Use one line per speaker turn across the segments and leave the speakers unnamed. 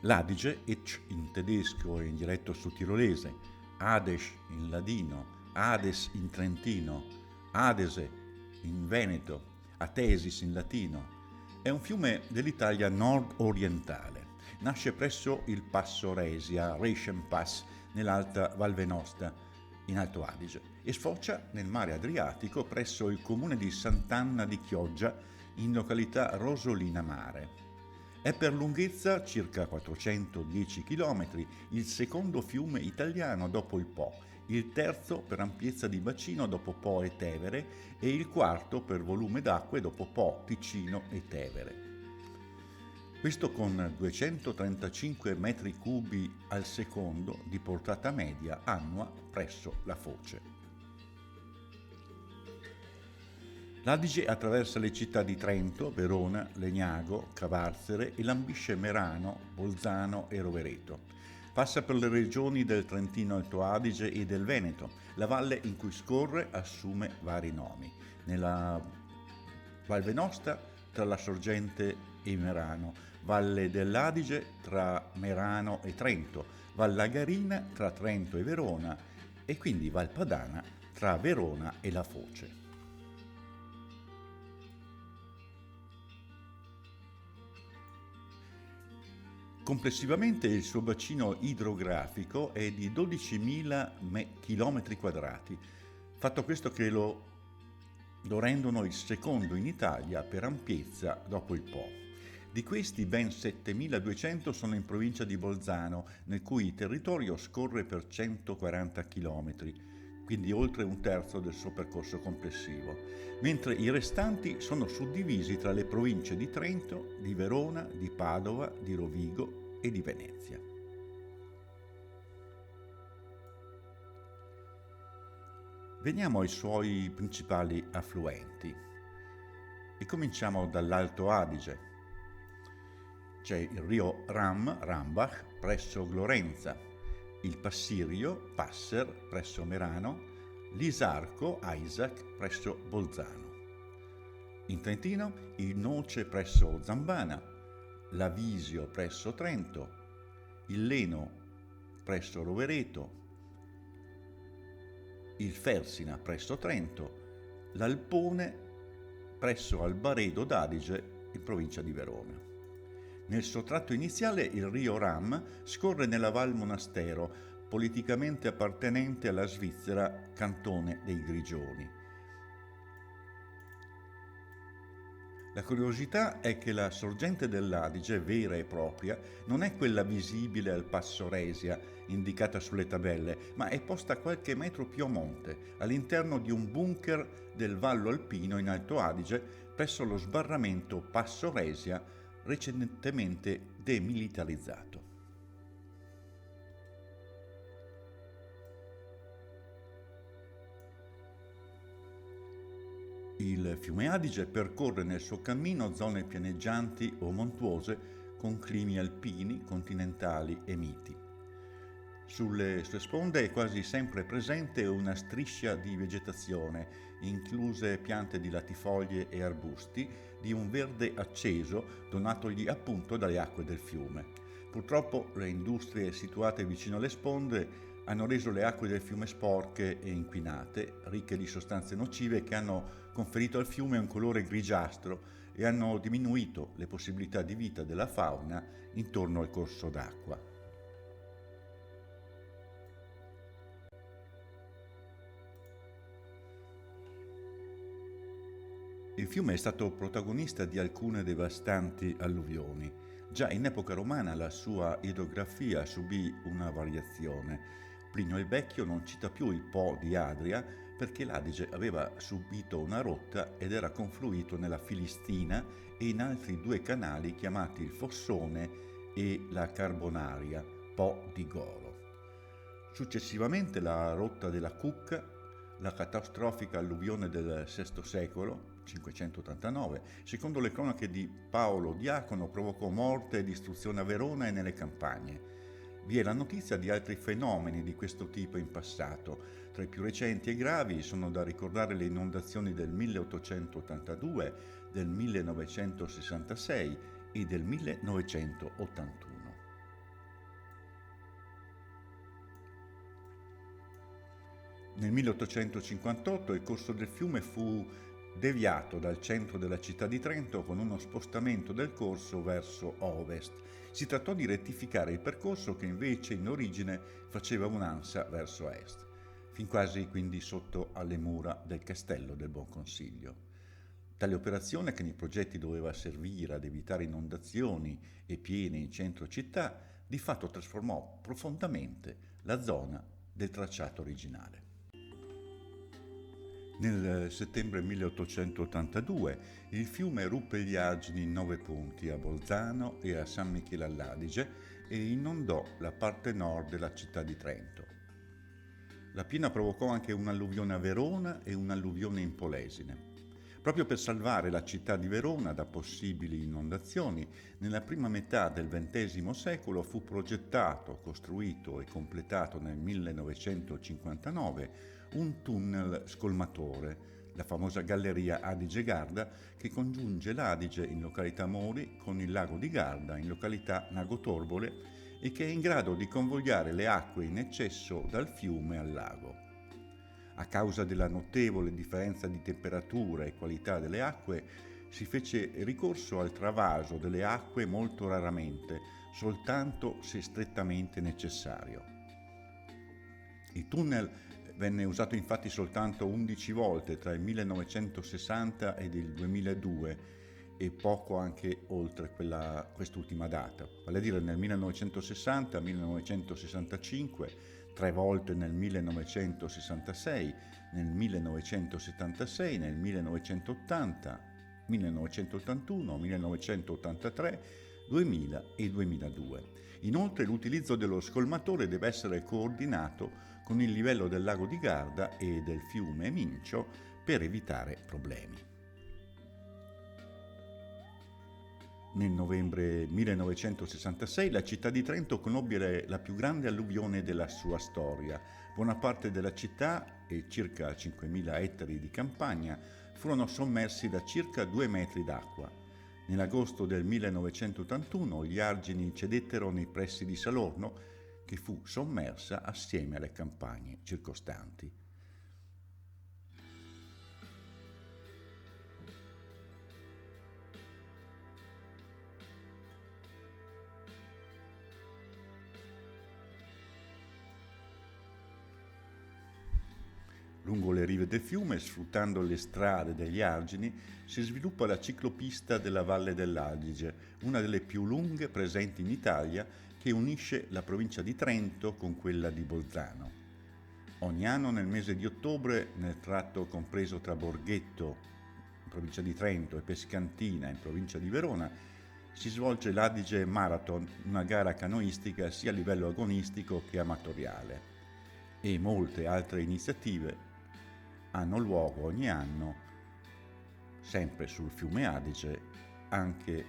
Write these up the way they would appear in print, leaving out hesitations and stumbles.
L'Adige, Etsch in tedesco e in dialetto sudtirolese, Ades in ladino, Ades in trentino, Adese in veneto, Atesis in latino, è un fiume dell'Italia nord-orientale. Nasce presso il Passo Resia, Reichenpass, nell'Alta Val Venosta, in Alto Adige, e sfocia nel mare Adriatico presso il comune di Sant'Anna di Chioggia, in località Rosolina Mare. È per lunghezza circa 410 km, il secondo fiume italiano dopo il Po, il terzo per ampiezza di bacino dopo Po e Tevere e il quarto per volume d'acque dopo Po, Ticino e Tevere. Questo con 235 metri cubi al secondo di portata media annua presso la foce. L'Adige attraversa le città di Trento, Verona, Legnago, Cavarzere e lambisce Merano, Bolzano e Rovereto. Passa per le regioni del Trentino Alto Adige e del Veneto. La valle in cui scorre assume vari nomi. Nella Val Venosta tra la Sorgente e Merano, Valle dell'Adige tra Merano e Trento, Val Lagarina tra Trento e Verona e quindi Val Padana tra Verona e la Foce. Complessivamente il suo bacino idrografico è di 12.000 km², fatto questo che lo rendono il secondo in Italia per ampiezza dopo il Po. Di questi ben 7.200 sono in provincia di Bolzano, nel cui territorio scorre per 140 km, quindi oltre un terzo del suo percorso complessivo, mentre i restanti sono suddivisi tra le province di Trento, di Verona, di Padova, di Rovigo e di Venezia. Veniamo ai suoi principali affluenti e cominciamo dall'Alto Adige. C'è il Rio Rambach presso Glorenza, il Passirio, Passer presso Merano, l'Isarco, Isaac presso Bolzano. In Trentino il Noce presso Zambana, l'Avisio presso Trento, il Leno presso Rovereto, il Fersina presso Trento, l'Alpone presso Albaredo d'Adige in provincia di Verona. Nel suo tratto iniziale il Rio Ram scorre nella Val Monastero, politicamente appartenente alla Svizzera, cantone dei Grigioni. La curiosità è che la sorgente dell'Adige, vera e propria, non è quella visibile al Passo Resia, indicata sulle tabelle, ma è posta qualche metro più a monte, all'interno di un bunker del Vallo Alpino in Alto Adige, presso lo sbarramento Passo Resia, recentemente demilitarizzato. Il fiume Adige percorre nel suo cammino zone pianeggianti o montuose con climi alpini, continentali e miti. Sulle sue sponde è quasi sempre presente una striscia di vegetazione, incluse piante di latifoglie e arbusti, di un verde acceso donatogli appunto dalle acque del fiume. Purtroppo le industrie situate vicino alle sponde hanno reso le acque del fiume sporche e inquinate, ricche di sostanze nocive che hanno conferito al fiume un colore grigiastro e hanno diminuito le possibilità di vita della fauna intorno al corso d'acqua. Il fiume è stato protagonista di alcune devastanti alluvioni. Già in epoca romana la sua idrografia subì una variazione. Plinio il Vecchio non cita più il Po di Adria perché l'Adige aveva subito una rotta ed era confluito nella Filistina e in altri due canali chiamati il Fossone e la Carbonaria, Po di Goro. Successivamente la rotta della Cucca, la catastrofica alluvione del VI secolo, 589, secondo le cronache di Paolo Diacono, provocò morte e distruzione a Verona e nelle campagne. Vi è la notizia di altri fenomeni di questo tipo in passato. Tra i più recenti e gravi sono da ricordare le inondazioni del 1882, del 1966 e del 1981. Nel 1858 il corso del fiume fu deviato dal centro della città di Trento con uno spostamento del corso verso ovest. Si trattò di rettificare il percorso che invece in origine faceva un'ansa verso est, fin quasi quindi sotto alle mura del castello del Buon Consiglio. Tale operazione, che nei progetti doveva servire ad evitare inondazioni e piene in centro città, di fatto trasformò profondamente la zona del tracciato originale. Nel settembre 1882 il fiume ruppe gli argini in 9 punti a Bolzano e a San Michele all'Adige e inondò la parte nord della città di Trento. La piena provocò anche un'alluvione a Verona e un'alluvione in Polesine. Proprio per salvare la città di Verona da possibili inondazioni, nella prima metà del XX secolo fu progettato, costruito e completato nel 1959 un tunnel scolmatore, la famosa galleria Adige-Garda, che congiunge l'Adige in località Mori con il lago di Garda in località Nagotorbole e che è in grado di convogliare le acque in eccesso dal fiume al lago. A causa della notevole differenza di temperatura e qualità delle acque, si fece ricorso al travaso delle acque molto raramente, soltanto se strettamente necessario. Il tunnel venne usato infatti soltanto 11 volte tra il 1960 ed il 2002 e poco anche oltre quest'ultima data, vale a dire nel 1960, 1965, 3 volte nel 1966, nel 1976, nel 1980, 1981, 1983, 2000 e 2002. Inoltre l'utilizzo dello scolmatore deve essere coordinato con il livello del lago di Garda e del fiume Mincio per evitare problemi. Nel novembre 1966 la città di Trento conobbe la più grande alluvione della sua storia. Buona parte della città e circa 5.000 ettari di campagna furono sommersi da circa 2 metri d'acqua. Nell'agosto del 1981 gli argini cedettero nei pressi di Salorno, che fu sommersa assieme alle campagne circostanti. Lungo le rive del fiume, sfruttando le strade degli argini, si sviluppa la ciclopista della Valle dell'Adige, una delle più lunghe presenti in Italia, che unisce la provincia di Trento con quella di Bolzano. Ogni anno nel mese di ottobre, nel tratto compreso tra Borghetto, in provincia di Trento, e Pescantina, in provincia di Verona, si svolge l'Adige Marathon, una gara canoistica sia a livello agonistico che amatoriale, e molte altre iniziative hanno luogo ogni anno, sempre sul fiume Adige, anche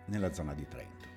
nella zona di Trento.